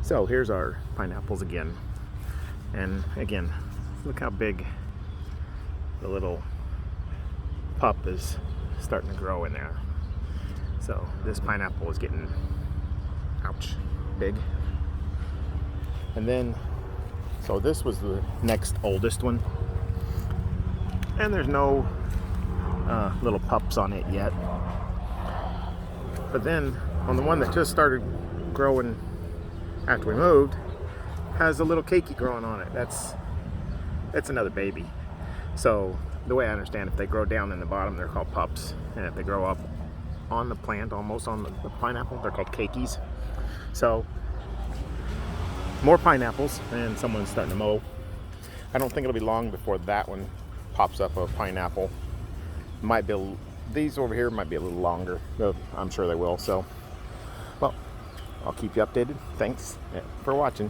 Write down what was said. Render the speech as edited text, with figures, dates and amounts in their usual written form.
So here's our pineapples again. And again, look how big the little pup is starting to grow in there. So this pineapple is getting, ouch, big. And then, so this was the next oldest one. And there's no little pups on it yet. But then on the one that just started growing after we moved, has a little keiki growing on it. That's another baby. So the way I understand, if they grow down in the bottom, they're called pups, and if they grow up on the plant, almost on the pineapple, they're called keikis. So more pineapples, and someone's starting to mow. I don't think it'll be long before that one pops up a pineapple. Might be these over here might be a little longer, but I'm sure they will. So, well, I'll keep you updated. Thanks for watching.